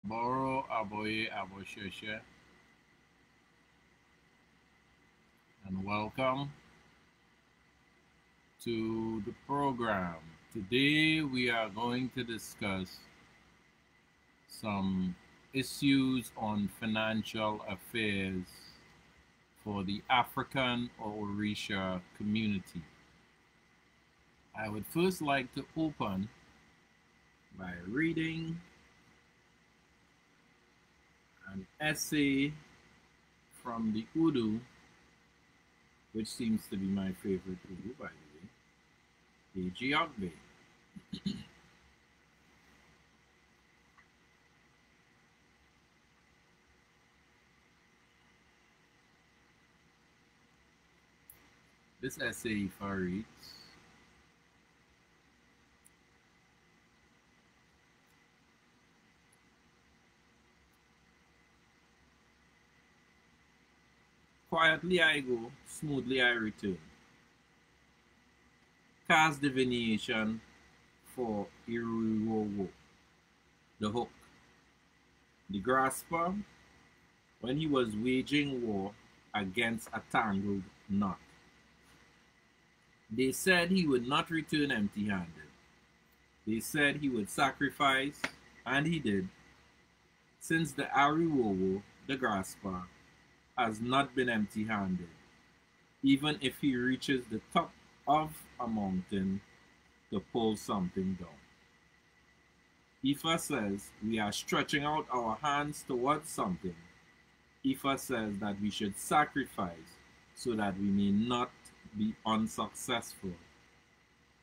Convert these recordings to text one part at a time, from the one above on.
Boro Aboye Abosheshe, and welcome to the program. Today we are going to discuss some issues on financial affairs for the African or Orisha community. I would first like to open by reading an essay from the Udu, which seems to be my favorite Udu, by the way, the Ogbe. This essay reads, quietly I go, smoothly I return. Cast divination for Iruwowo, the hook. The grasper, when he was waging war against a tangled knot. They said he would not return empty handed. They said he would sacrifice, and he did, since the Ariwowo, the grasper, has not been empty handed, even if he reaches the top of a mountain to pull something down. Ifa says we are stretching out our hands towards something. Ifa says that we should sacrifice so that we may not be unsuccessful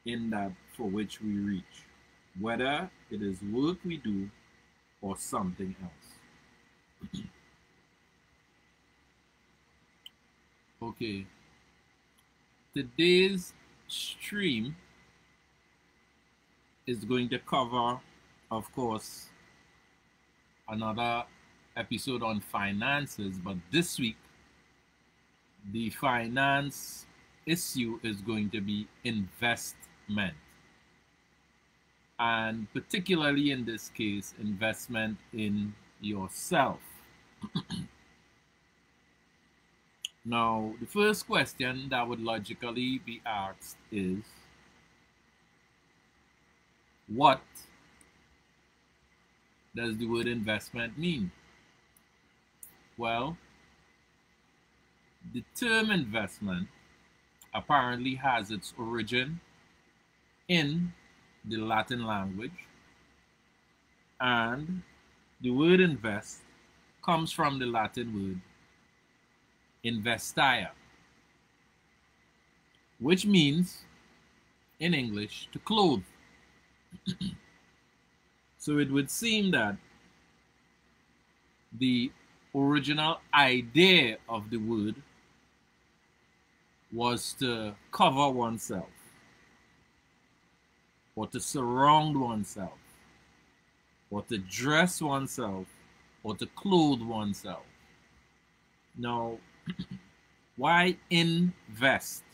in that for which we reach, whether it is work we do or something else. Okay, today's stream is going to cover, of course, another episode on finances, but this week the finance issue is going to be investment, and particularly in this case, investment in yourself. Now, the first question that would logically be asked is, what does the word investment mean? Well, the term investment apparently has its origin in the Latin language, and the word invest comes from the Latin word investia, which means in English to clothe. So it would seem that the original idea of the word was to cover oneself, or to surround oneself, or to dress oneself, or to clothe oneself. Now, why invest?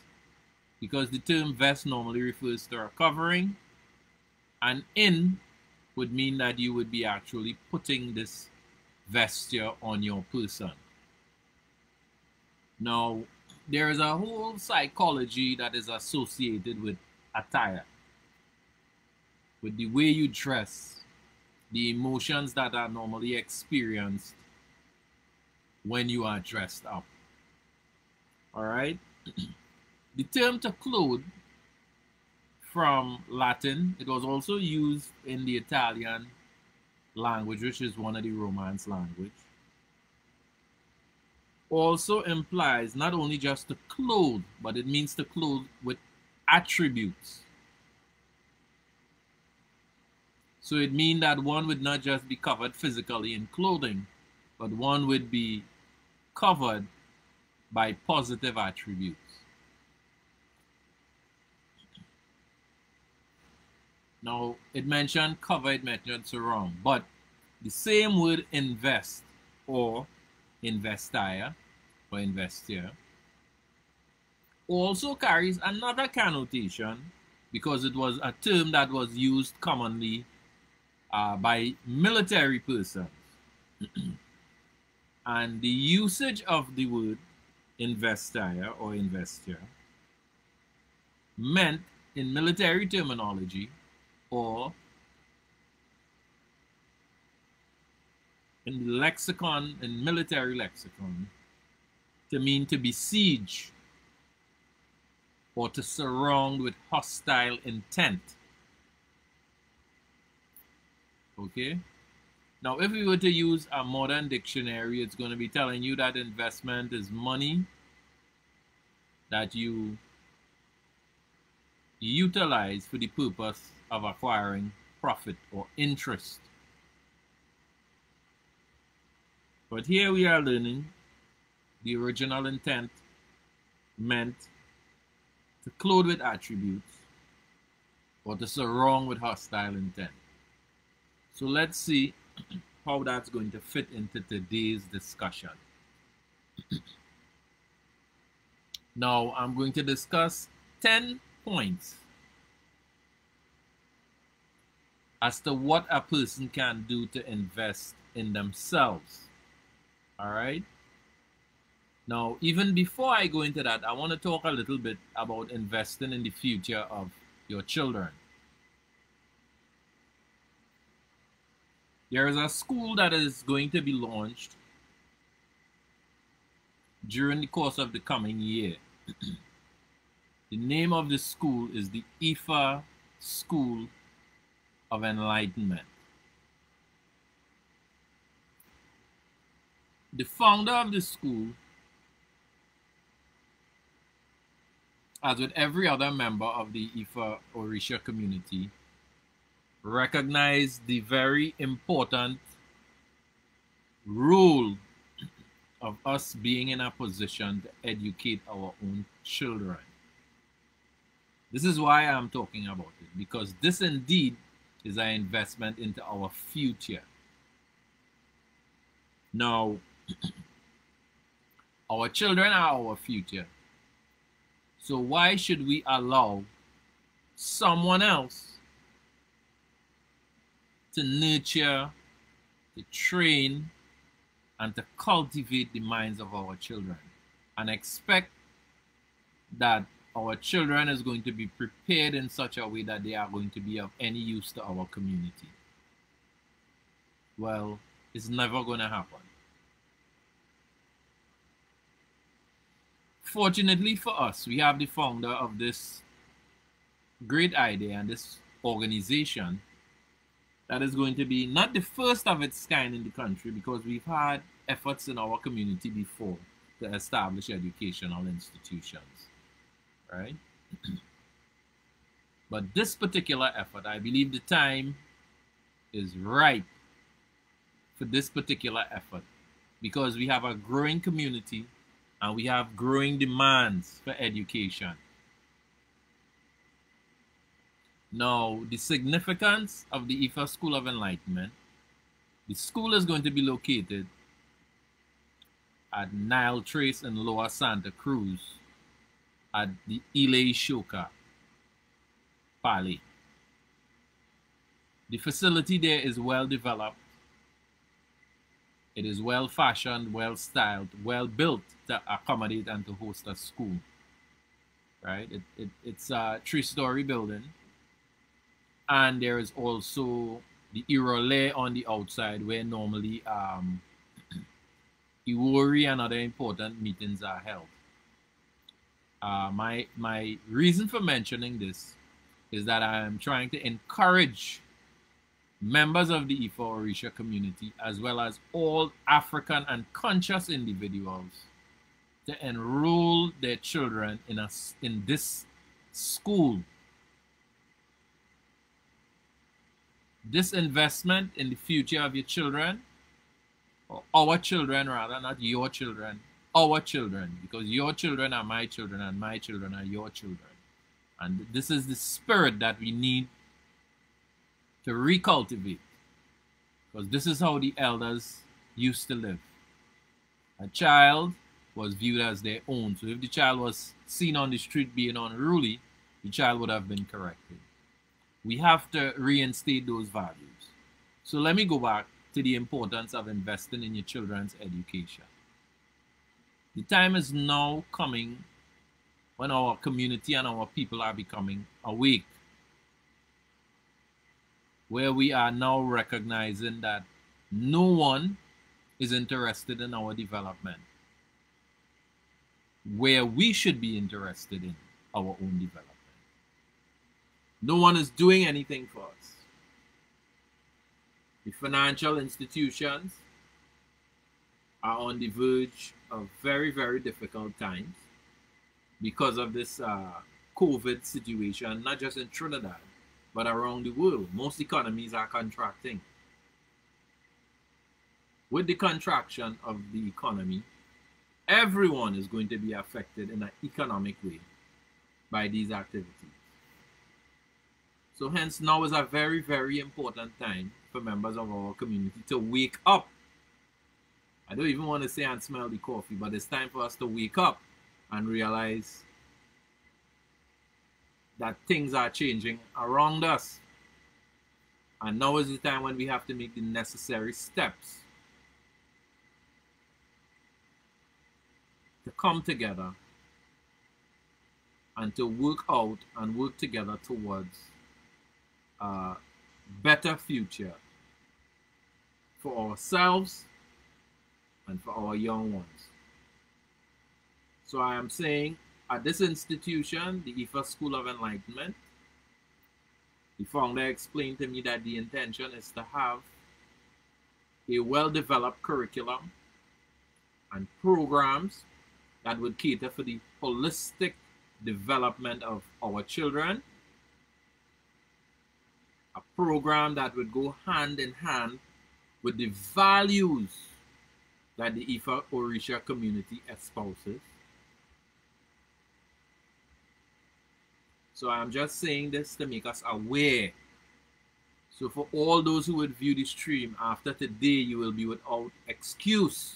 Because the term vest normally refers to a covering, and in would mean that you would be actually putting this vesture on your person. Now, there is a whole psychology that is associated with attire, with the way you dress, the emotions that are normally experienced when you are dressed up. All right? The term to clothe, from Latin, it was also used in the Italian language, which is one of the Romance language, also implies not only just to clothe, but it means to clothe with attributes. So it means that one would not just be covered physically in clothing, but one would be covered by positive attributes. Now, it mentioned cover, it mentioned surround, but the same word invest or investia or investia also carries another connotation because it was a term that was used commonly by military persons. And the usage of the word investire or investor meant in military terminology or in lexicon, in military lexicon, to mean to besiege or to surround with hostile intent. Okay? Now, if we were to use a modern dictionary, it's going to be telling you that investment is money that you utilize for the purpose of acquiring profit or interest. But here we are learning the original intent meant to clothe with attributes or to surround with hostile intent. So let's see how that's going to fit into today's discussion. Now, I'm going to discuss 10 points as to what a person can do to invest in themselves. All right? Now, even before I go into that, I want to talk a little bit about investing in the future of your children. There is a school that is going to be launched during the course of the coming year. The name of the school is the Ifa School of Enlightenment. The founder of the school, as with every other member of the Ifa Orisha community, recognize the very important role of us being in a position to educate our own children. This is why I'm talking about it, because this indeed is an investment into our future. Now, our children are our future. So why should we allow someone else to nurture, to train, and to cultivate the minds of our children and expect that our children is going to be prepared in such a way that they are going to be of any use to our community? Well, it's never going to happen. Fortunately for us, we have the founder of this great idea and this organization that is going to be not the first of its kind in the country, because we've had efforts in our community before to establish educational institutions, right? But this particular effort, I believe the time is right for this particular effort, because we have a growing community and we have growing demands for education. Now, the significance of the Ifa School of Enlightenment, the school is going to be located at Nile Trace in Lower Santa Cruz at the Ile Shoka Pali. The facility there is well developed. It is well fashioned, well styled, well built to accommodate and to host a school. Right? It's a 3-story building. And there is also the Irole on the outside, where normally Iwori and other important meetings are held. My reason for mentioning this is that I am trying to encourage members of the Ifa Orisha community, as well as all African and conscious individuals, to enroll their children in this school. This investment in the future of your children, or our children rather, not your children, our children, because your children are my children and my children are your children. And this is the spirit that we need to recultivate, because this is how the elders used to live. A child was viewed as their own. So if the child was seen on the street being unruly, the child would have been corrected. We have to reinstate those values. So let me go back to the importance of investing in your children's education. The time is now coming when our community and our people are becoming awake, where we are now recognizing that no one is interested in our development, where we should be interested in our own development. No one is doing anything for us. The financial institutions are on the verge of very, very difficult times because of this COVID situation, not just in Trinidad, but around the world. Most economies are contracting. With the contraction of the economy, everyone is going to be affected in an economic way by these activities. So hence now is a very, very important time for members of our community to wake up. I don't even want to say and smell the coffee, but it's time for us to wake up and realize that things are changing around us. And now is the time when we have to make the necessary steps to come together and to work out and work together towards a better future for ourselves and for our young ones. So I am saying, at this institution, the IFA School of Enlightenment, the founder explained to me that the intention is to have a well-developed curriculum and programs that would cater for the holistic development of our children, a program that would go hand in hand with the values that the Ifa Orisha community espouses. So I'm just saying this to make us aware. So for all those who would view the stream, after today, you will be without excuse.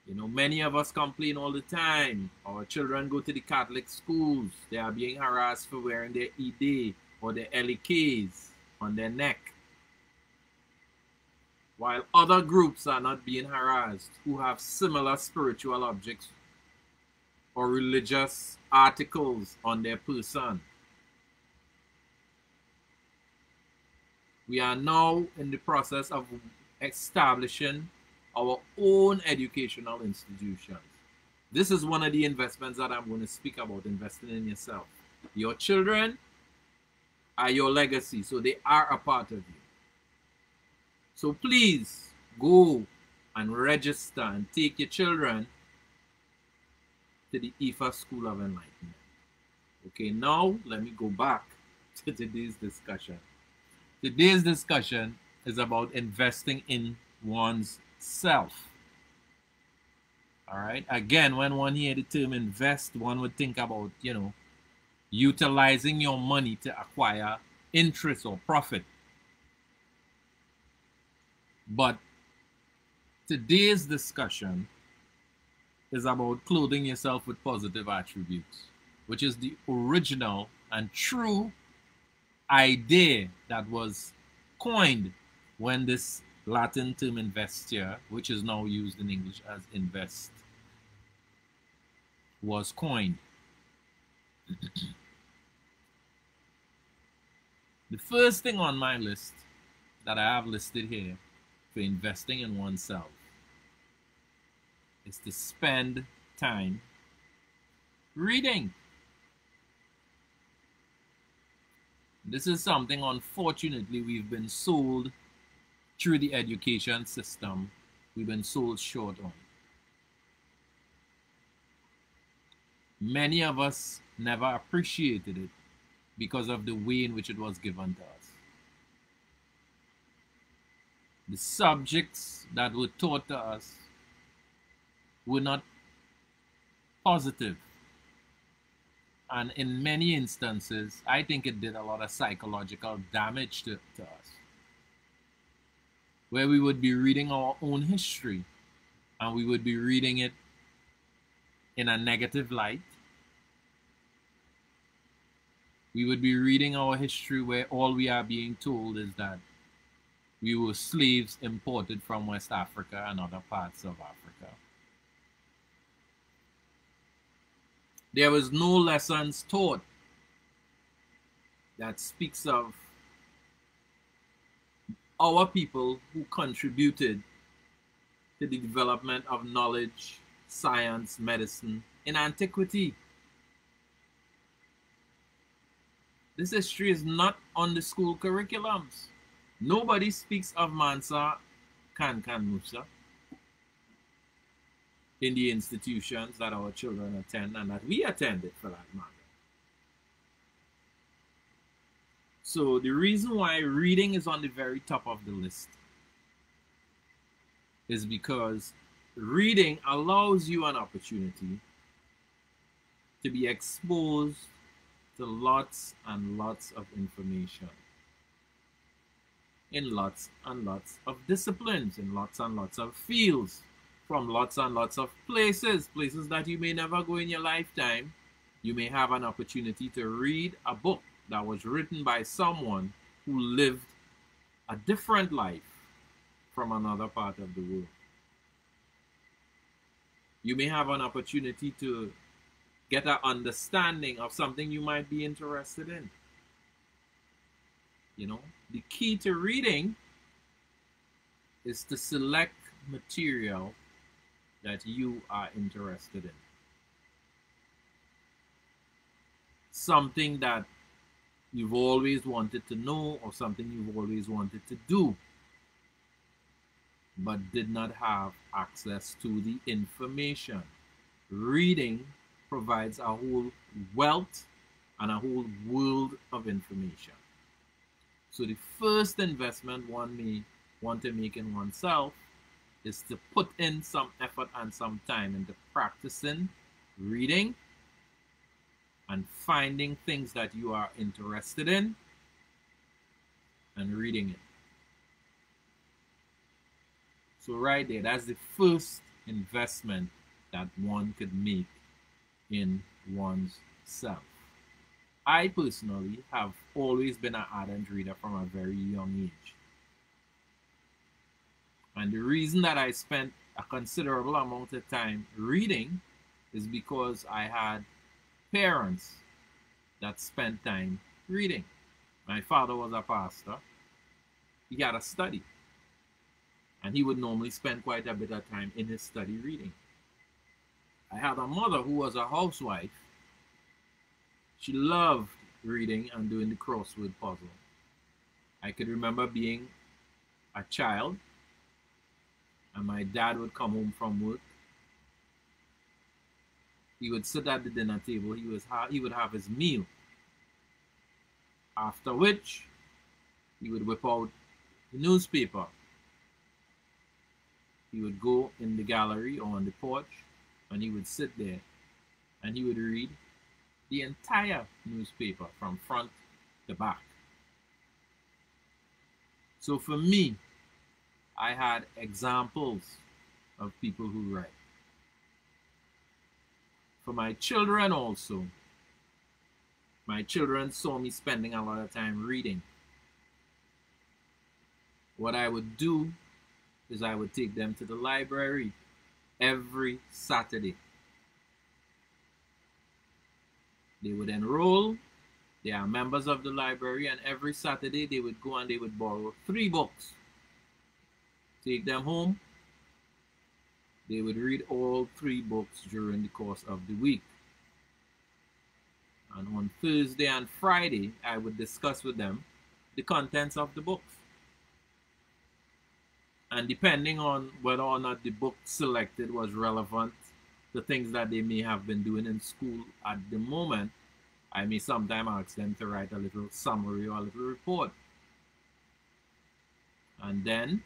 You know, many of us complain all the time. Our children go to the Catholic schools. They are being harassed for wearing their ED or their LEKs on their neck, while other groups are not being harassed who have similar spiritual objects or religious articles on their person. We are now in the process of establishing our own educational institutions. This is one of the investments that I'm going to speak about, investing in yourself. Your children are your legacy, so they are a part of you. So please go and register and take your children to the IFA School of Enlightenment. Okay, now let me go back to today's discussion. Today's discussion is about investing in one's self. All right, again, when one hears the term invest, one would think about, you know, utilizing your money to acquire interest or profit. But today's discussion is about clothing yourself with positive attributes, which is the original and true idea that was coined when this Latin term investia, which is now used in English as invest, was coined. The first thing on my list that I have listed here for investing in oneself is to spend time reading. This is something, unfortunately, we've been sold through the education system. We've been sold short on. Many of us never appreciated it because of the way in which it was given to us. The subjects that were taught to us were not positive. And in many instances, I think it did a lot of psychological damage to us. Where we would be reading our own history and we would be reading it in a negative light. We would be reading our history where all we are being told is that We were slaves imported from West Africa and other parts of Africa. There was no lessons taught that speaks of our people who contributed to the development of knowledge, science, medicine in antiquity. This history is not on the school curriculums. Nobody speaks of Mansa Kankan Musa in the institutions that our children attend and that we attended for that matter. So the reason why reading is on the very top of the list is because reading allows you an opportunity to be exposed to lots and lots of information in lots and lots of disciplines, in lots and lots of fields, from lots and lots of places that you may never go in your lifetime. You may have an opportunity to read a book that was written by someone who lived a different life from another part of the world. You may have an opportunity to get an understanding of something you might be interested in. You know, the key to reading is to select material that you are interested in. Something that you've always wanted to know or something you've always wanted to do, but did not have access to the information. Reading provides a whole wealth and a whole world of information. So the first investment one may want to make in oneself is to put in some effort and some time into practicing reading and finding things that you are interested in and reading it. So right there, that's the first investment that one could make in one's self. I personally have always been an ardent reader from a very young age. And the reason that I spent a considerable amount of time reading is because I had parents that spent time reading. My father was a pastor. He had a study. And he would normally spend quite a bit of time in his study reading. I had a mother who was a housewife. She loved reading and doing the crossword puzzle. I could remember being a child and my dad would come home from work. He would sit at the dinner table. He would have his meal. After which, he would whip out the newspaper. He would go in the gallery or on the porch and he would sit there and he would read the entire newspaper from front to back. So for me, I had examples of people who read. For my children also, my children saw me spending a lot of time reading. What I would do is I would take them to the library every Saturday. They would enroll, they are members of the library, and every Saturday they would go and they would borrow 3 books. Take them home. They would read all 3 books during the course of the week. And on Thursday and Friday, I would discuss with them the contents of the books. And depending on whether or not the book selected was relevant to things that they may have been doing in school at the moment, I may sometimes ask them to write a little summary or a little report. And then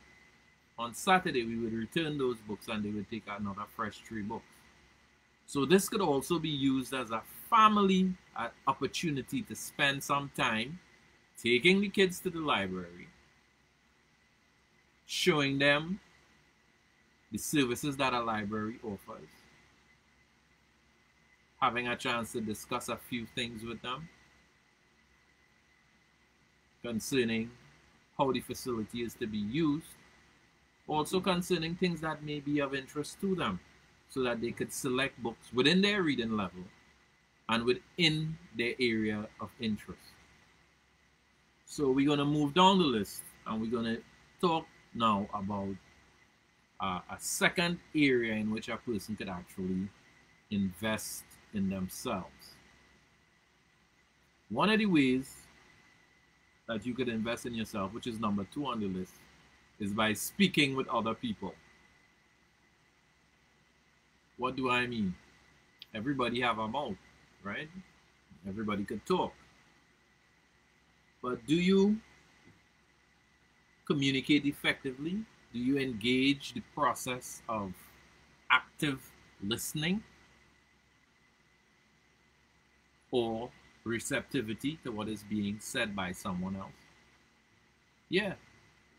on Saturday, we would return those books and they would take another fresh 3 books. So this could also be used as a family opportunity to spend some time taking the kids to the library, showing them the services that a library offers, having a chance to discuss a few things with them concerning how the facility is to be used, also concerning things that may be of interest to them, so that they could select books within their reading level and within their area of interest. So we're going to move down the list, and we're going to talk now about a second area in which a person could actually invest in themselves. One of the ways that you could invest in yourself, which is number 2 on the list, is by speaking with other people. What do I mean? Everybody have a mouth, right? Everybody could talk. But do you communicate effectively? Do you engage the process of active listening or receptivity to what is being said by someone else? Yeah,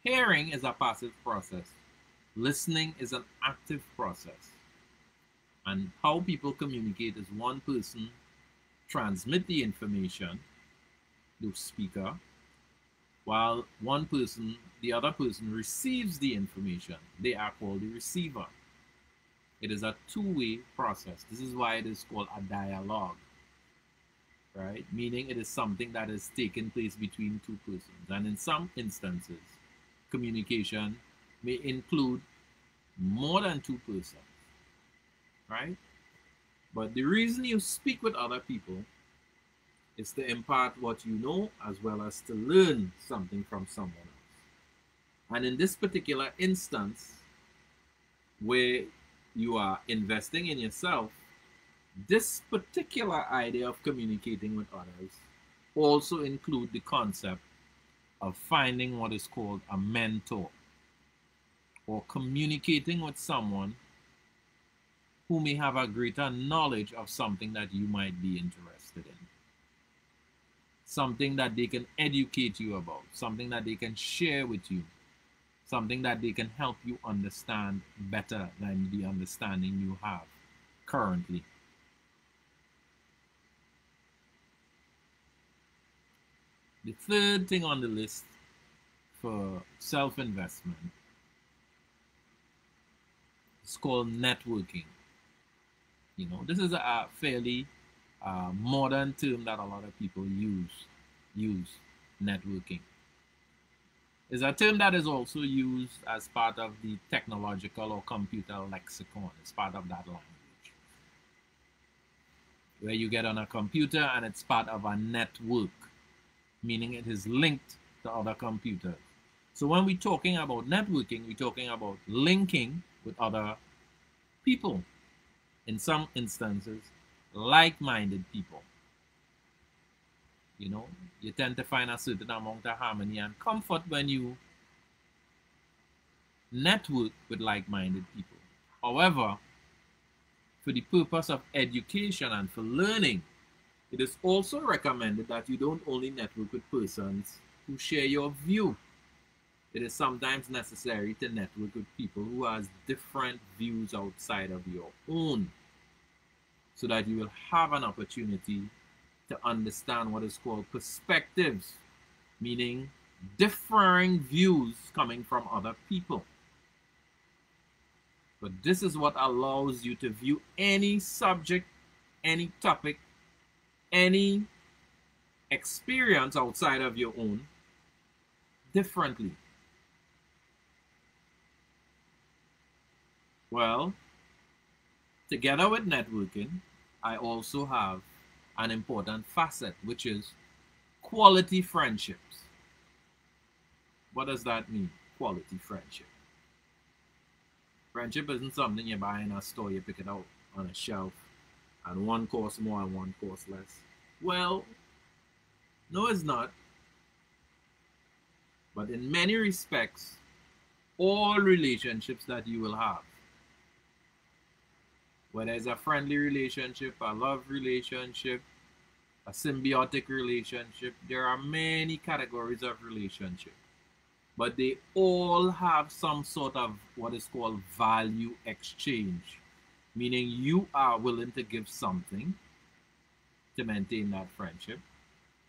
hearing is a passive process. Listening is an active process. And how people communicate is one person transmit the information, the speaker, while the other person receives the information. They are called the receiver. It is a two-way process. This is why it is called a dialogue, right? Meaning it is something that is taking place between two persons. And in some instances, communication may include more than two persons, right? But the reason you speak with other people is to impart what you know, as well as to learn something from someone else. And in this particular instance, where you are investing in yourself, this particular idea of communicating with others also include the concept of finding what is called a mentor, or communicating with someone who may have a greater knowledge of something that you might be interested in. Something that they can educate you about, something that they can share with you, something that they can help you understand better than the understanding you have currently. The third thing on the list for self-investment is called networking. You know, this is a fairly modern term that a lot of people use networking. It's a term that is also used as part of the technological or computer lexicon. It's part of that language, where you get on a computer and it's part of a network, meaning it is linked to other computers. So when we're talking about networking, we're talking about linking with other people. In some instances, like-minded people. You know, you tend to find a certain amount of harmony and comfort when you network with like-minded people. However, for the purpose of education and for learning, it is also recommended that you don't only network with persons who share your view. It is sometimes necessary to network with people who have different views outside of your own, so that you will have an opportunity to understand what is called perspectives, meaning differing views coming from other people. But this is what allows you to view any subject, any topic, any experience outside of your own differently. Well, together with networking, I also have an important facet, which is quality friendships. What does that mean, quality friendship? Friendship isn't something you buy in a store, you pick it out on a shelf, and one costs more and one costs less. Well, no, it's not. But in many respects, all relationships that you will have, whether it's a friendly relationship, a love relationship, a symbiotic relationship, there are many categories of relationship. But they all have some sort of what is called value exchange, meaning you are willing to give something to maintain that friendship,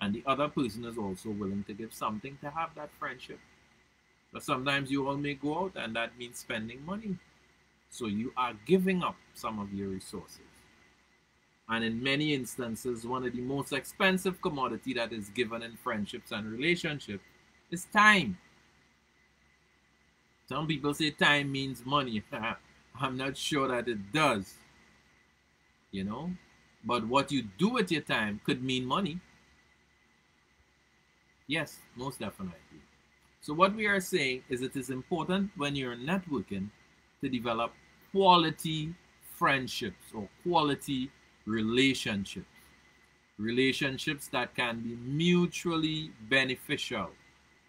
and the other person is also willing to give something to have that friendship. But sometimes you all may go out and that means spending money. So you are giving up some of your resources. And in many instances, one of the most expensive commodity that is given in friendships and relationships is time. Some people say time means money. I'm not sure that it does, you know. But what you do with your time could mean money. Yes, most definitely. So what we are saying is it is important when you're networking to develop quality friendships or quality relationships. Relationships that can be mutually beneficial.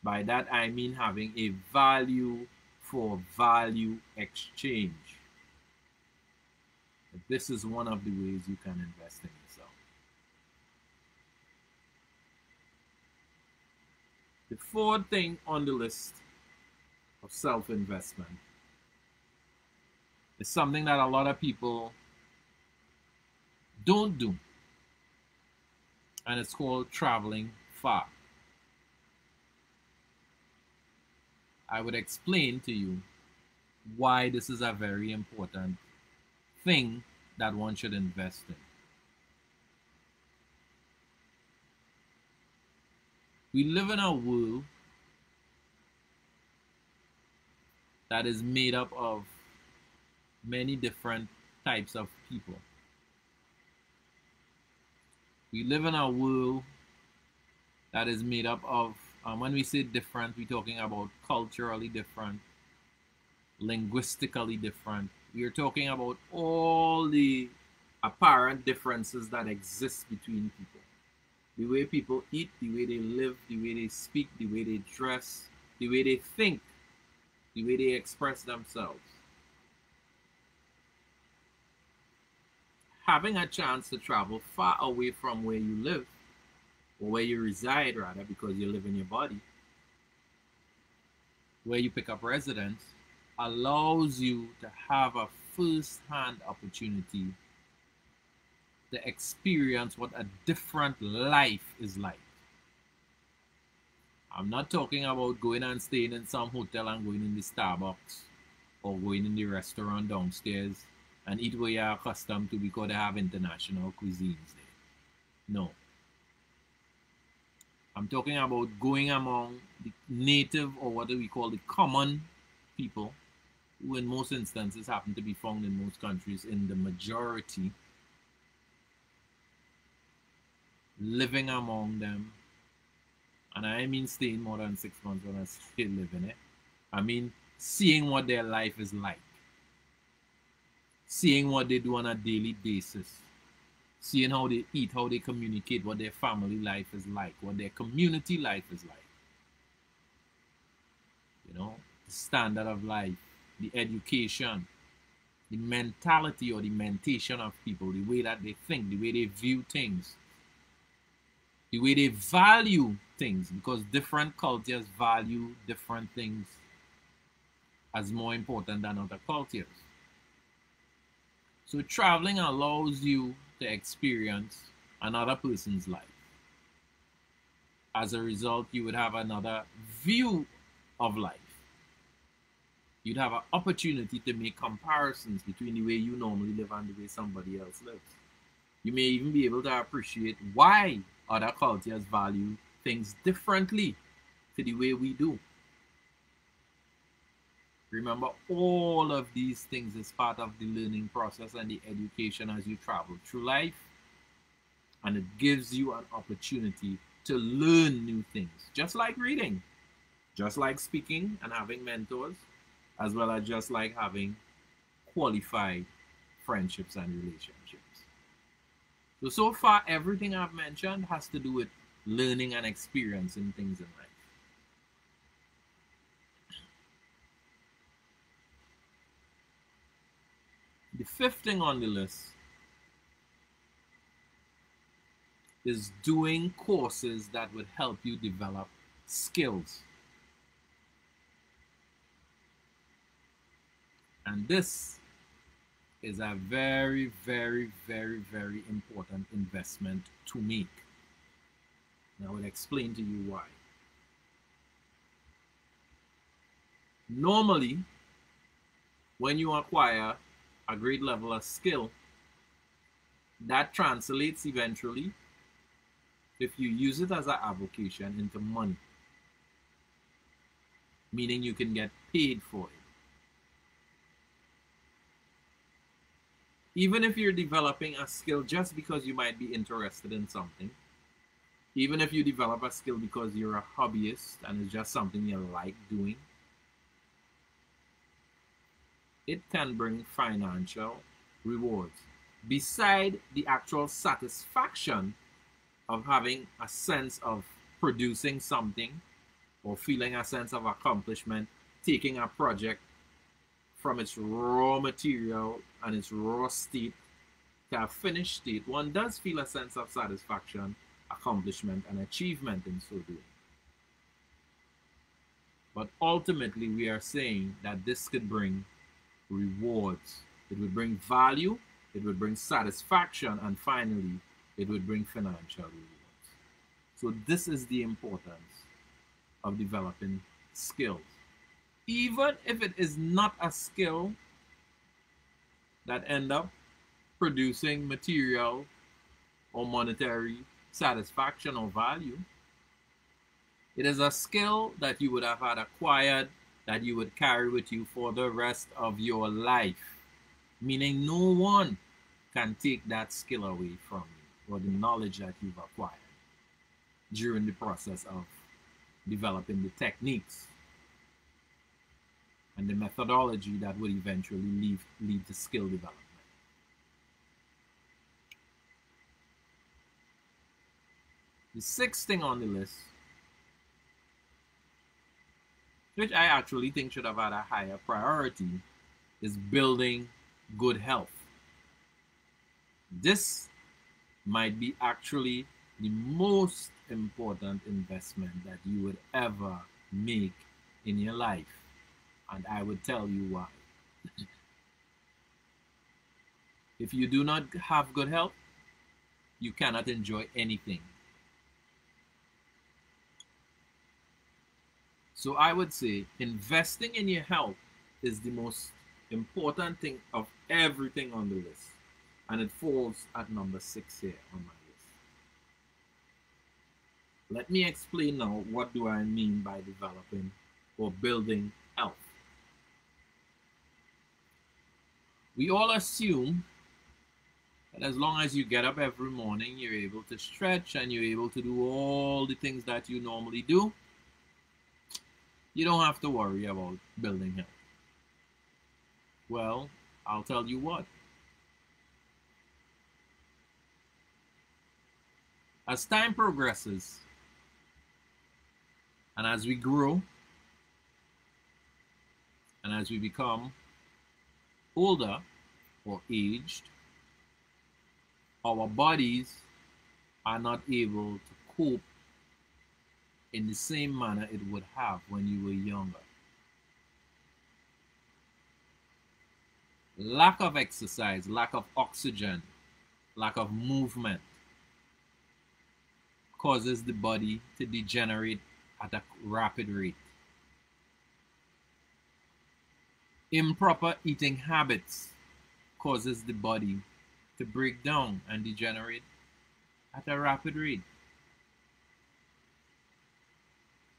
By that I mean having a value for value exchange. This is one of the ways you can invest in yourself. The fourth thing on the list of self-investment is something that a lot of people don't do, and it's called traveling far. I would explain to you why this is a very important thing that one should invest in. We live in a world that is made up of many different types of people. We live in a world that is made up of, when we say different, we're talking about culturally different, linguistically different. We are talking about all the apparent differences that exist between people. The way people eat, the way they live, the way they speak, the way they dress, the way they think, the way they express themselves. Having a chance to travel far away from where you live, or where you reside rather, because you live in your body, where you pick up residence, allows you to have a first-hand opportunity to experience what a different life is like. I'm not talking about going and staying in some hotel and going in the Starbucks or going in the restaurant downstairs and eat where you're accustomed to because they have international cuisines there. No. I'm talking about going among the native, or what do we call the common people, who in most instances happen to be found in most countries in the majority, living among them. And I mean staying more than 6 months when I say living it. I mean seeing what their life is like, seeing what they do on a daily basis, seeing how they eat, how they communicate, what their family life is like, what their community life is like. You know, the standard of life, the education, the mentality or the mentation of people, the way that they think, the way they view things, the way they value things, because different cultures value different things as more important than other cultures. So traveling allows you to experience another person's life. As a result, you would have another view of life. You'd have an opportunity to make comparisons between the way you normally live and the way somebody else lives. You may even be able to appreciate why other cultures value things differently to the way we do. Remember, all of these things is part of the learning process and the education as you travel through life. And it gives you an opportunity to learn new things, just like reading, just like speaking and having mentors, as well as just like having qualified friendships and relationships. So far, everything I've mentioned has to do with learning and experiencing things in life. The fifth thing on the list is doing courses that would help you develop skills. And this is a very, very, very, very important investment to make. And I will explain to you why. Normally, when you acquire a great level of skill, that translates eventually, if you use it as an avocation, into money, meaning you can get paid for it. Even if you're developing a skill just because you might be interested in something, even if you develop a skill because you're a hobbyist and it's just something you like doing, it can bring financial rewards. Beside the actual satisfaction of having a sense of producing something or feeling a sense of accomplishment, taking a project from its raw material and its raw state to a finished state, one does feel a sense of satisfaction, accomplishment, and achievement in so doing. But ultimately, we are saying that this could bring rewards. It would bring value, it would bring satisfaction, and finally, it would bring financial rewards. So this is the importance of developing skills. Even if it is not a skill that end up producing material or monetary satisfaction or value, it is a skill that you would have had acquired, that you would carry with you for the rest of your life. Meaning no one can take that skill away from you, or the knowledge that you've acquired during the process of developing the techniques and the methodology that would eventually lead to skill development. The sixth thing on the list, which I actually think should have had a higher priority, is building good health. This might be actually the most important investment that you would ever make in your life. And I would tell you why. If you do not have good health, you cannot enjoy anything. So I would say investing in your health is the most important thing of everything on the list. And it falls at number 6 here on my list. Let me explain now, what do I mean by developing or building health. We all assume that as long as you get up every morning, you're able to stretch and you're able to do all the things that you normally do, you don't have to worry about building health. Well, I'll tell you what. As time progresses, and as we grow, and as we become older or aged, our bodies are not able to cope in the same manner it would have when you were younger. Lack of exercise, lack of oxygen, lack of movement causes the body to degenerate at a rapid rate. Improper eating habits causes the body to break down and degenerate at a rapid rate.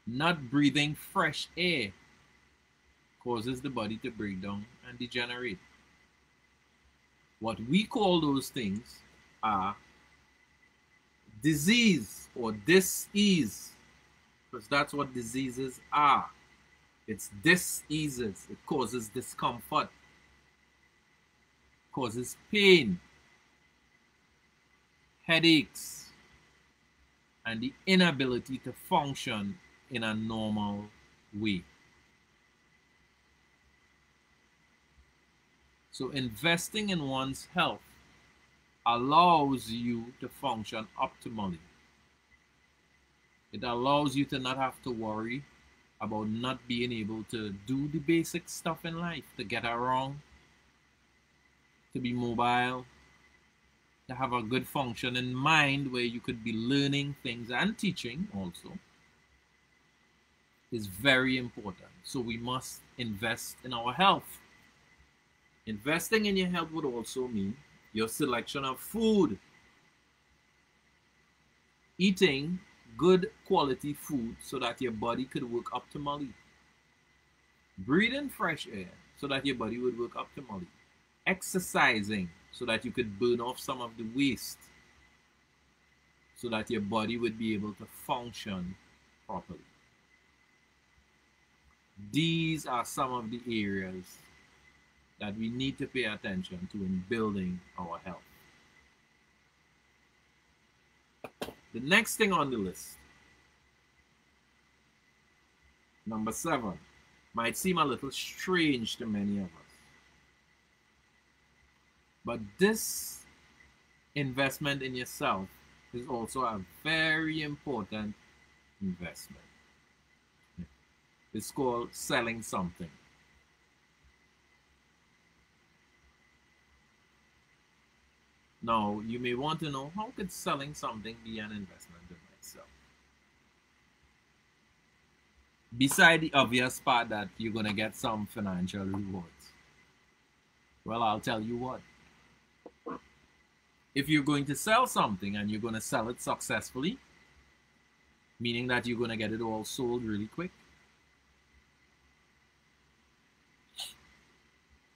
Not breathing fresh air causes the body to break down and degenerate. What we call those things are disease or dis-ease, because that's what diseases are. It's dis-eases. It causes discomfort, causes pain, headaches, and the inability to function in a normal way. So investing in one's health allows you to function optimally. It allows you to not have to worry about not being able to do the basic stuff in life, to get around, to be mobile, to have a good function in mind where you could be learning things and teaching also. is very important. So we must invest in our health. Investing in your health would also mean your selection of food. Eating good quality food so that your body could work optimally. Breathing fresh air so that your body would work optimally. Exercising so that you could burn off some of the waste so that your body would be able to function properly. These are some of the areas that we need to pay attention to in building our health. The next thing on the list, number 7, might seem a little strange to many of us. But this investment in yourself is also a very important investment. It's called selling something. Now, you may want to know, how could selling something be an investment in myself? Beside the obvious part that you're going to get some financial rewards. Well, I'll tell you what. If you're going to sell something and you're going to sell it successfully, meaning that you're going to get it all sold really quick,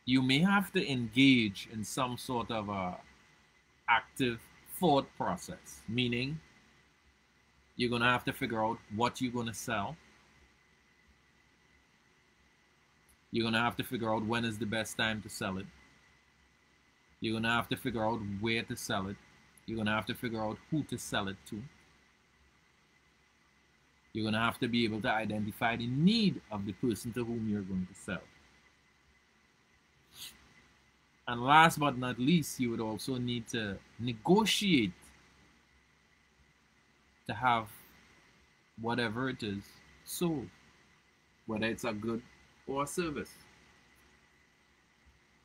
you may have to engage in some sort of a active thought process, meaning you're going to have to figure out what you're going to sell. You're going to have to figure out when is the best time to sell it. You're going to have to figure out where to sell it. You're going to have to figure out who to sell it to. You're going to have to be able to identify the need of the person to whom you're going to sell. And last but not least, you would also need to negotiate to have whatever it is sold, whether it's a good or a service.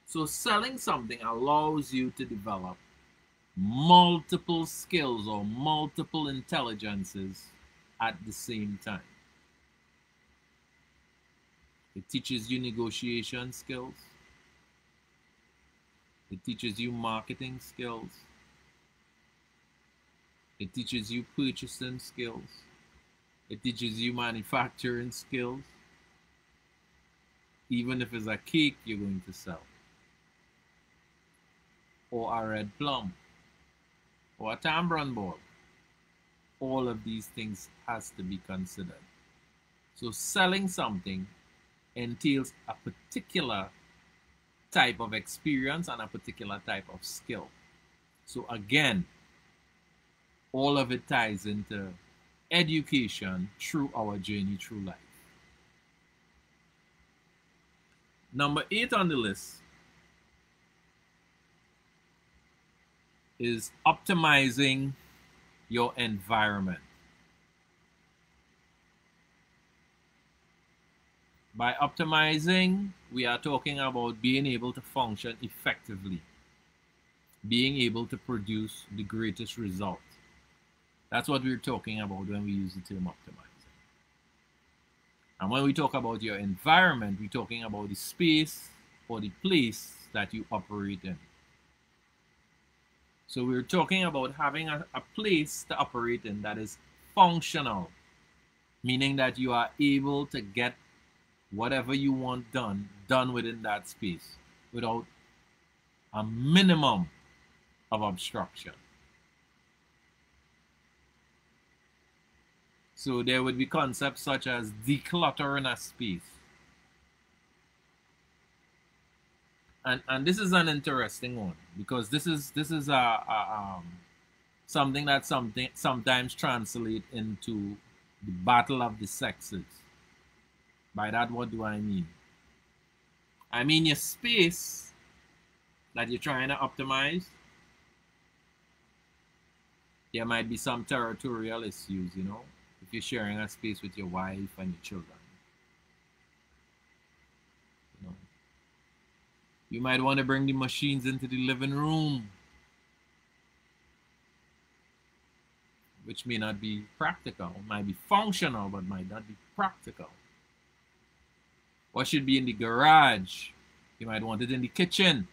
So selling something allows you to develop multiple skills or multiple intelligences at the same time. It teaches you negotiation skills. It teaches you marketing skills. It teaches you purchasing skills. It teaches you manufacturing skills. Even if it's a cake you're going to sell, or a red plum, or a tambran ball, all of these things has to be considered. So selling something entails a particular type of experience and a particular type of skill. So again, all of it ties into education through our journey through life. Number 8 on the list is optimizing your environment. By optimizing, we are talking about being able to function effectively, being able to produce the greatest result. That's what we're talking about when we use the term optimizing. And when we talk about your environment, we're talking about the space or the place that you operate in. So we're talking about having a place to operate in that is functional, meaning that you are able to get whatever you want done within that space without a minimum of obstruction. So there would be concepts such as decluttering a space. And this is an interesting one because this is something that sometimes translate into the battle of the sexes. By that, what do I mean? I mean your space that you're trying to optimize. There might be some territorial issues, you know, if you're sharing a space with your wife and your children. You know, you might want to bring the machines into the living room, which may not be practical. It might be functional, but might not be practical. What should be in the garage? You might want it in the kitchen.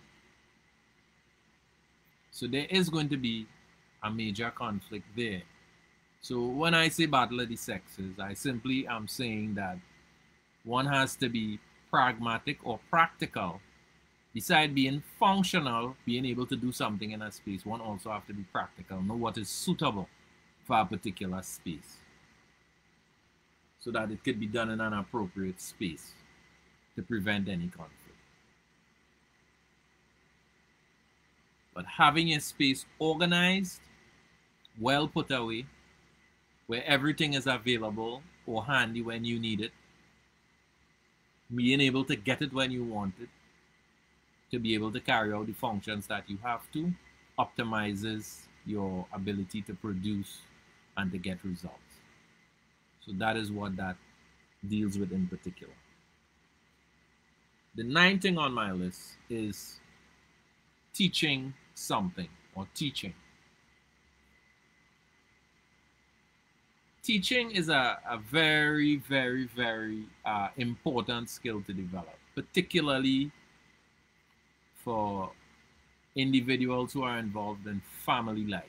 So there is going to be a major conflict there. So when I say battle of the sexes, I simply am saying that one has to be pragmatic or practical. Besides being functional, being able to do something in a space, one also have to be practical, know what is suitable for a particular space, so that it could be done in an appropriate space to prevent any conflict. But having a space organized, well put away, where everything is available or handy when you need it, being able to get it when you want it, to be able to carry out the functions that you have to, optimizes your ability to produce and to get results. So that is what that deals with in particular. The ninth thing on my list is teaching something or teaching. Teaching is a very, very, very important skill to develop, particularly for individuals who are involved in family life.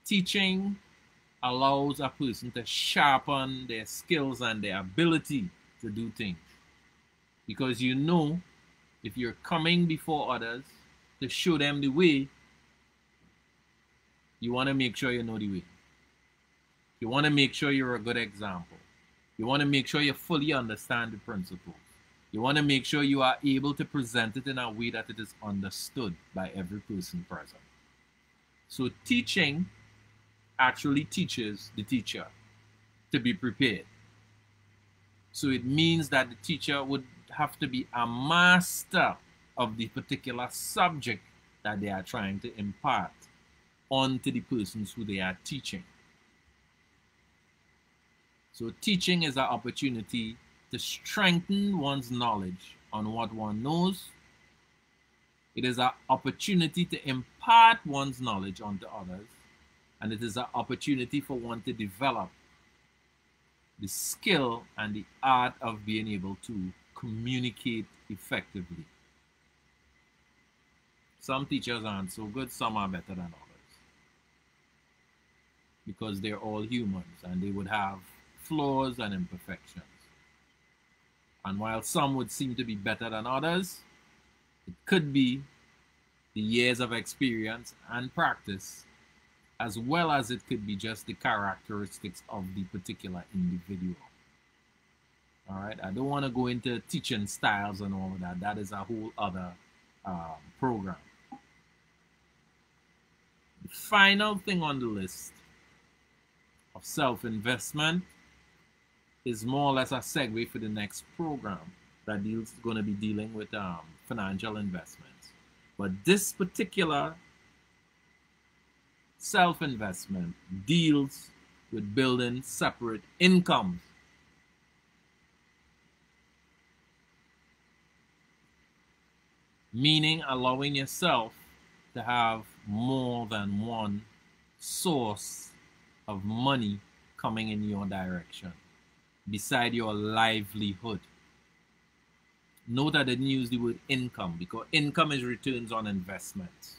Teaching allows a person to sharpen their skills and their ability to do things. Because you know, if you're coming before others to show them the way, you want to make sure you know the way. You want to make sure you're a good example. You want to make sure you fully understand the principles. You want to make sure you are able to present it in a way that it is understood by every person present. So teaching actually teaches the teacher to be prepared. So it means that the teacher would have to be a master of the particular subject that they are trying to impart onto the persons who they are teaching. So teaching is an opportunity to strengthen one's knowledge on what one knows. It is an opportunity to impart one's knowledge onto others. And it is an opportunity for one to develop the skill and the art of being able to communicate effectively. Some teachers aren't so good, some are better than others, because they're all humans and they would have flaws and imperfections. And while some would seem to be better than others, it could be the years of experience and practice, as well as it could be just the characteristics of the particular individual. All right, I don't want to go into teaching styles and all of that. That is a whole other program. The final thing on the list of self-investment is more or less a segue for the next program that is going to be dealing with financial investments. But this particular self-investment deals with building separate incomes. Meaning allowing yourself to have more than one source of money coming in your direction beside your livelihood. Note that I didn't use the word income, because income is returns on investments.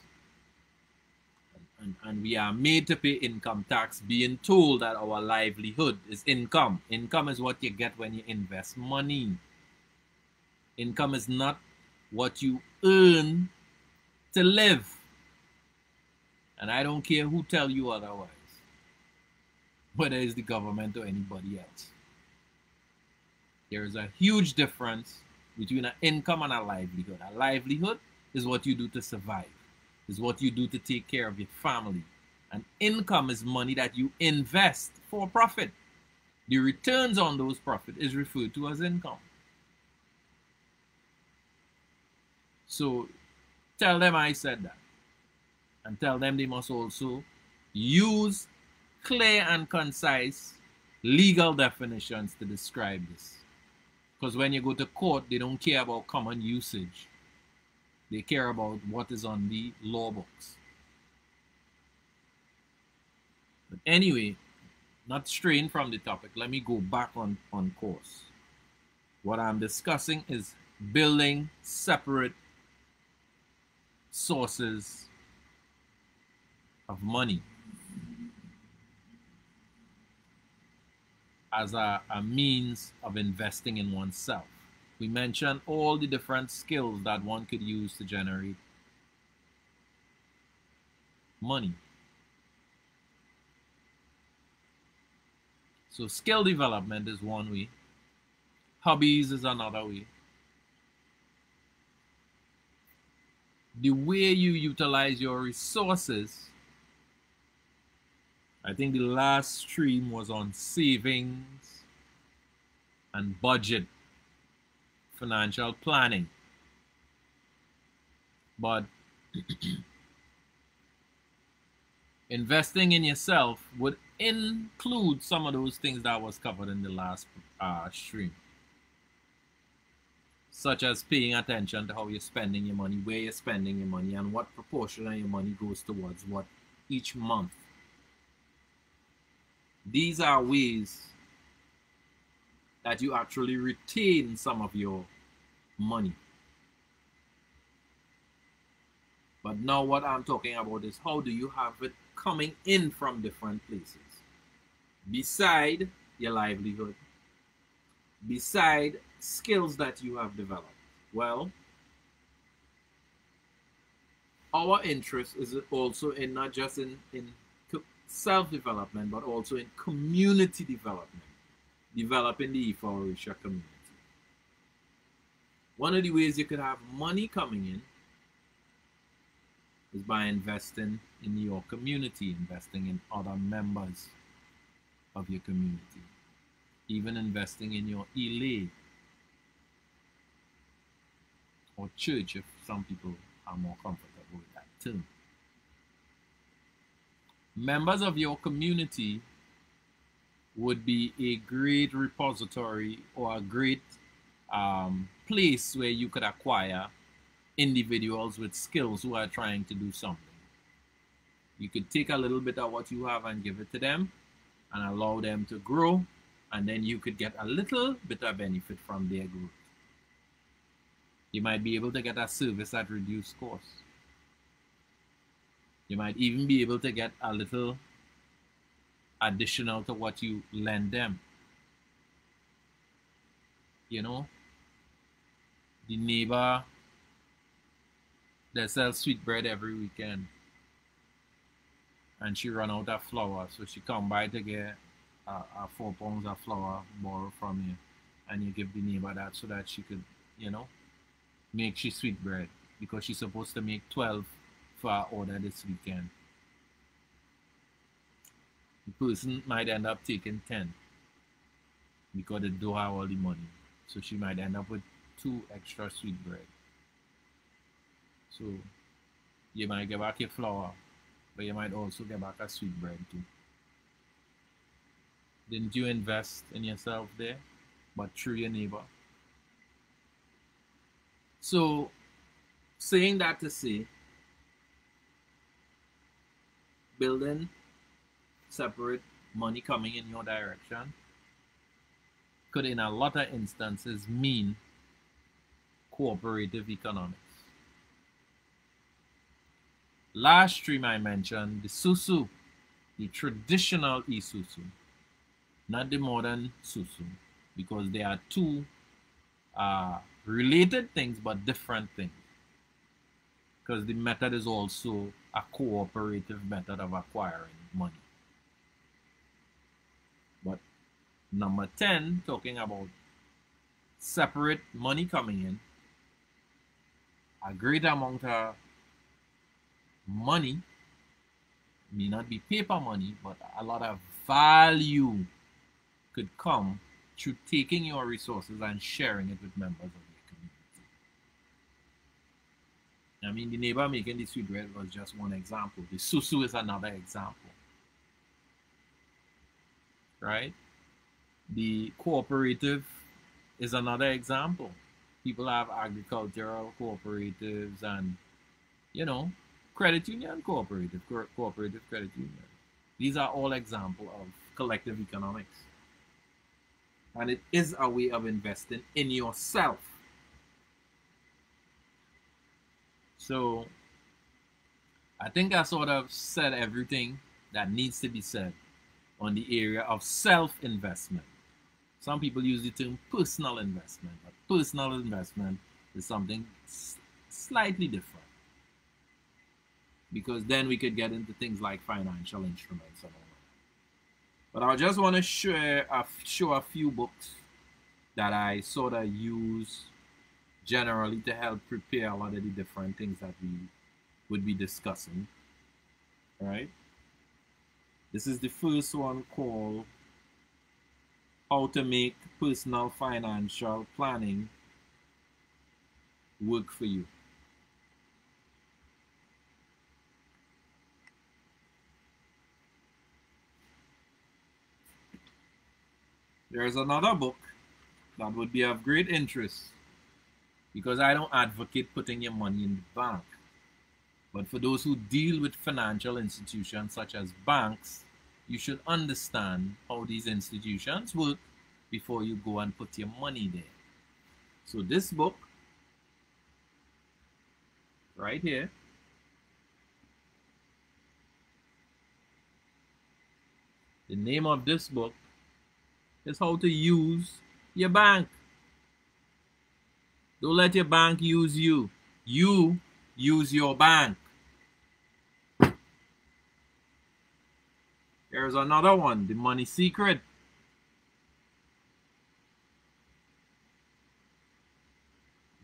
And we are made to pay income tax, being told that our livelihood is income. Income is what you get when you invest money. Income is not what you earn to live. And I don't care who tell you otherwise, whether it's the government or anybody else. There is a huge difference between an income and a livelihood. A livelihood is what you do to survive, is what you do to take care of your family. And income is money that you invest for profit. The returns on those profits is referred to as income. So tell them I said that. And tell them they must also use clear and concise legal definitions to describe this. Because when you go to court, they don't care about common usage. They care about what is on the law books. But anyway, not straying from the topic, let me go back on course. What I'm discussing is building separate sources of money as a means of investing in oneself. We mentioned all the different skills that one could use to generate money. So skill development is one way. Hobbies is another way. The way you utilize your resources, I think the last stream was on savings and budget, financial planning. But investing in yourself would include some of those things that was covered in the last stream, such as paying attention to how you're spending your money, where you're spending your money, and what proportion of your money goes towards what each month. These are ways that you actually retain some of your money. But now what I'm talking about is how do you have it coming in from different places, beside your livelihood, beside skills that you have developed. Well, our interest is also in not just in self-development, but also in community development, developing the Ifa Orisha community. One of the ways you could have money coming in is by investing in your community, investing in other members of your community, even investing in your Ile or church, if some people are more comfortable with that term. Members of your community would be a great repository or a great place where you could acquire individuals with skills who are trying to do something. You could take a little bit of what you have and give it to them and allow them to grow, and then you could get a little bit of benefit from their growth. You might be able to get a service at reduced cost. You might even be able to get a little additional to what you lend them. You know, the neighbor that sells sweetbread every weekend, and she run out of flour, so she come by to get 4 pounds of flour borrowed from you, and you give the neighbor that so that she could, you know, make she sweetbread, because she's supposed to make 12 for our order this weekend. The person might end up taking 10 because they don't have all the money, so she might end up with 2 extra sweetbread. So you might get back your flour, but you might also get back a sweetbread too. Didn't you invest in yourself there, but through your neighbor? So, saying that to say, building separate money coming in your direction could, in a lot of instances, mean cooperative economics. Last stream I mentioned the Susu, the traditional Isusu, not the modern Susu, because they are two related things but different things. Because the method is also a cooperative method of acquiring money. But number 10, talking about separate money coming in, a great amount of money, may not be paper money, but a lot of value could come through taking your resources and sharing it with members of your community. I mean, the neighbor making the sweetbread was just one example. The Susu is another example. Right? The cooperative is another example. People have agricultural cooperatives and, you know, credit union cooperative credit union. These are all examples of collective economics. And it is a way of investing in yourself. So I think I sort of said everything that needs to be said on the area of self-investment. Some people use the term personal investment, but personal investment is something slightly different, because then we could get into things like financial instruments and all that. But I just want to show a few books that I sort of use generally to help prepare a lot of the different things that we would be discussing. All right. This is the first one, called How to Make Personal Financial Planning Work for You. There's another book that would be of great interest, because I don't advocate putting your money in the bank. But for those who deal with financial institutions such as banks, you should understand how these institutions work before you go and put your money there. So this book right here the name of this book is How to Use Your Bank. Don't let your bank use you. You use your bank. There's another one, The Money Secret.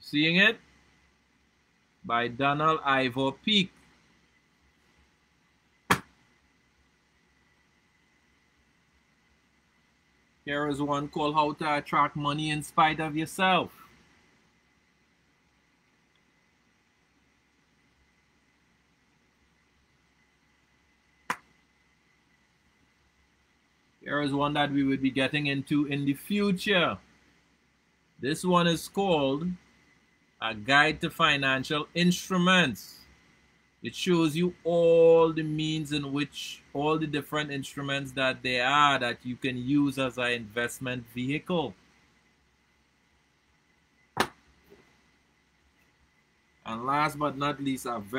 Seeing it? By Donald Ivor Peake. Here is one called How to Attract Money in Spite of Yourself. Here is one that we would be getting into in the future. This one is called A Guide to Financial Instruments. It shows you all the means in which, all the different instruments that there are that you can use as an investment vehicle. And last but not least, I have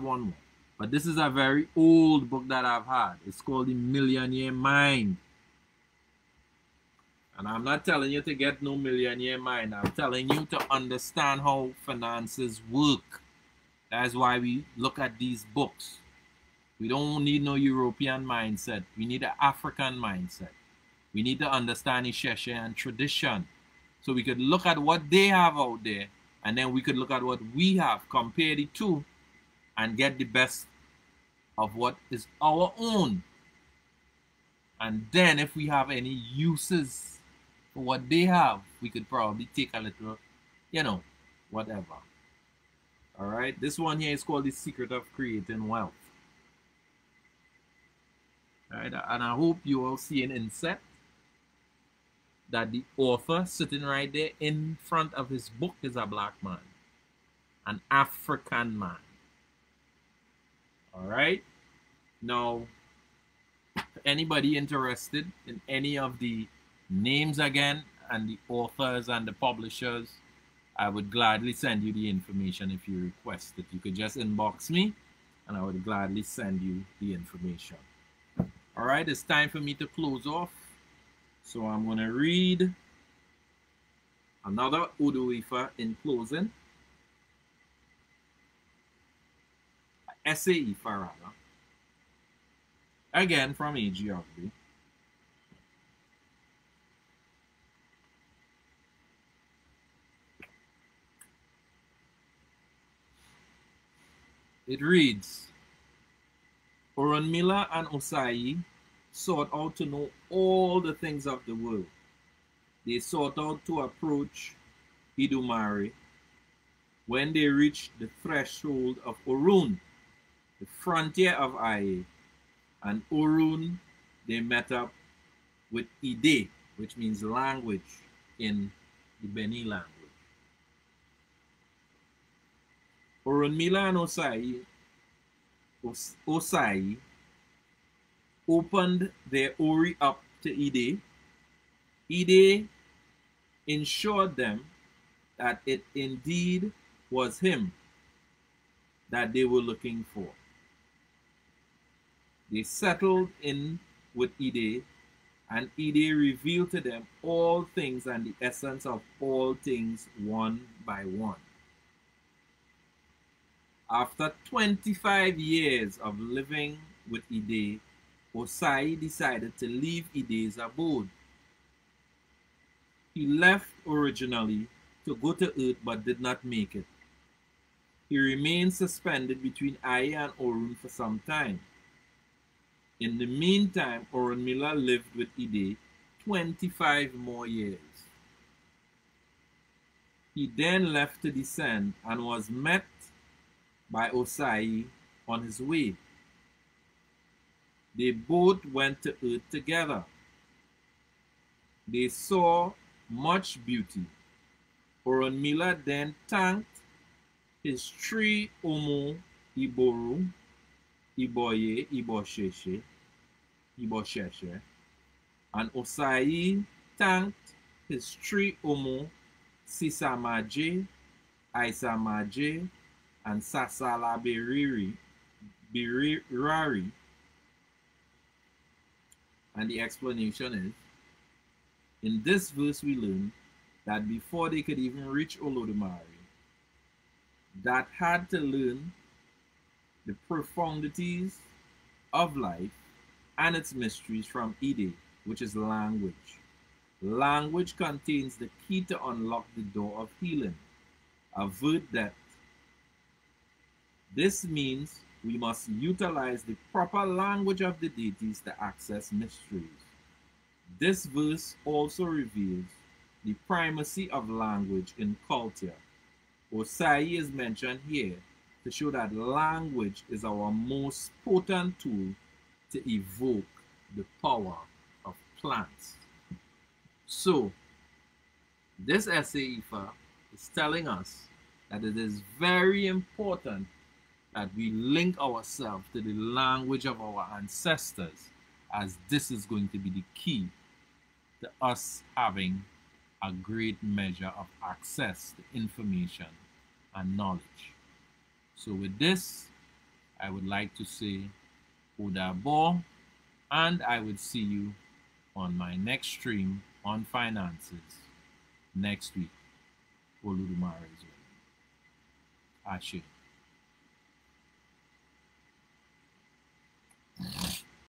one more. But this is a very old book that I've had. It's called The Millionaire Mind. And I'm not telling you to get no millionaire mind. I'm telling you to understand how finances work. That's why we look at these books. We don't need no European mindset. We need an African mindset. We need to understand the Shetland tradition. So we could look at what they have out there, and then we could look at what we have, compare the two, and get the best of what is our own. And then if we have any uses for what they have, we could probably take a little, whatever. All right, this one here is called The Secret of Creating Wealth. All right, and I hope you all see an inset that the author sitting right there in front of his book is a black man, an African man. All right, now, anybody interested in any of the names again and the authors and the publishers, I would gladly send you the information if you request it. You could just inbox me and I would gladly send you the information. All right, it's time for me to close off. So I'm going to read another Odo Ifa in closing. Essay Ifa rather. Again from A.G. Ogby. It reads, Orunmila and Osai sought out to know all the things of the world. They sought out to approach Idumare. When they reached the threshold of Orun, the frontier of Aye, and Orun, they met up with Ide, which means language in the Beni language. Orunmila and Osai opened their Ori up to Ide. Ide ensured them that it indeed was him that they were looking for. They settled in with Ide, and Ide revealed to them all things and the essence of all things one by one. After 25 years of living with Ide, Osai decided to leave Ide's abode. He left originally to go to Earth but did not make it. He remained suspended between Ai and Orun for some time. In the meantime, Orunmila lived with Ide 25 more years. He then left to descend and was met by Osai on his way. They both went to Earth together. They saw much beauty. Orunmila then thanked his three Omo, Iboru, Iboye, Ibosheshe, and Osai thanked his three Omo, Sisamaje, Isamaje, and Sasala Birari. And the explanation is, in this verse we learn that before they could even reach Olodumare, that had to learn the profundities of life and its mysteries from Ide, which is language. Language contains the key to unlock the door of healing, avert death. This means we must utilize the proper language of the deities to access mysteries. This verse also reveals the primacy of language in culture. Osai is mentioned here to show that language is our most potent tool to evoke the power of plants. So, this essay, Ifa, is telling us that it is very important that we link ourselves to the language of our ancestors, as this is going to be the key to us having a great measure of access to information and knowledge. So with this, I would like to say Odabo, and I would see you on my next stream on finances next week. Olodumare is with you. Ashe.